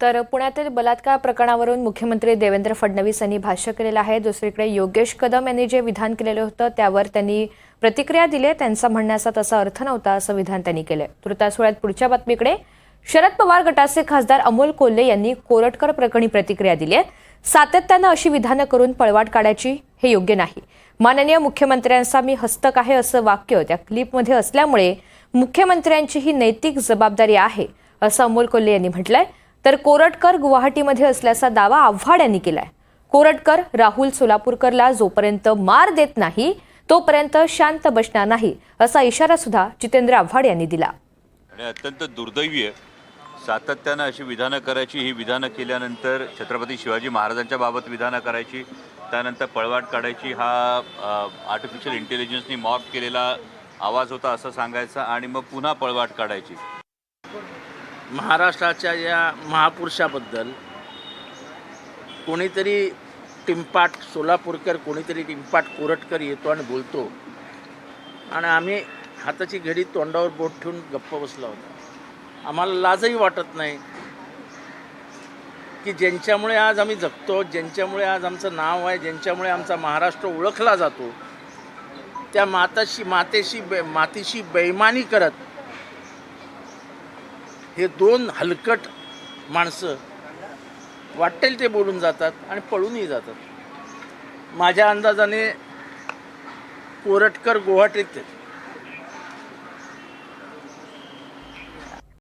तर पुण्यातील बलात्कार प्रकरणावरून मुख्यमंत्री देवेंद्र फडणवीस यांनी भाष्य केलेलं आहे। दुसरीकडे योगेश कदम यांनी जे विधान केलेलं होतं त्यावर त्यांनी प्रतिक्रिया दिली। त्यांचा म्हणण्याचा तसा अर्थ नव्हता असं विधान त्यांनी केले। तुर्तास वेळात पुढच्या बातमीकडे शरद पवार गटाचे खासदार अमोल कोल्हे यांनी कोरटकर प्रकरणी प्रतिक्रिया दिली आहे। सातत्यानं अशी विधानं करून पळवाट काढायची हे योग्य नाही। माननीय मुख्यमंत्र्यांचा मी हस्तक आहे असं वाक्य त्या क्लिपमध्ये असल्यामुळे मुख्यमंत्र्यांची ही नैतिक जबाबदारी आहे असं अमोल कोल्हे यांनी म्हटलंय। तर कोरटकर गुवाहाटीमध्ये असल्याचा दावा आव्हाड यांनी केलाय। कोरटकर राहुल सोलापूरकरला जोपर्यंत मार देत नाही तोपर्यंत शांत बसणार नाही असा इशारा सुद्धा जितेंद्र आव्हाड यांनी दिला। आणि अत्यंत दुर्दैवी आहे, सातत्यानं अशी विधानं करायची, ही विधानं केल्यानंतर छत्रपती शिवाजी महाराजांच्या बाबत विधानं करायची, त्यानंतर पळवाट काढायची, हा आर्टिफिशियल इंटेलिजन्सनी मॉक केलेला आवाज होता असं सांगायचं आणि मग पुन्हा पळवाट काढायची। महाराष्ट्राच्या या महापुरुषाबद्दल कोणीतरी टिंपाट सोलापूरकर, कोणीतरी टिंपाट कोरटकर येतो आणि बोलतो आणि आम्ही हाताची घडी तोंडावर बोट ठेवून गप्प बसला होता। आम्हाला लाजही वाटत नाही की ज्यांच्यामुळे आज आम्ही जगतो, ज्यांच्यामुळे आज आमचं नाव आहे, ज्यांच्यामुळे आमचा महाराष्ट्र ओळखला जातो, त्या मातीशी बेईमानी करत हे दोन हलकट माणसं वाटेल ते बोलून जातात आणि पळूनही जातात। माझ्या अंदाजाने कोरटकर गुवाहाटीत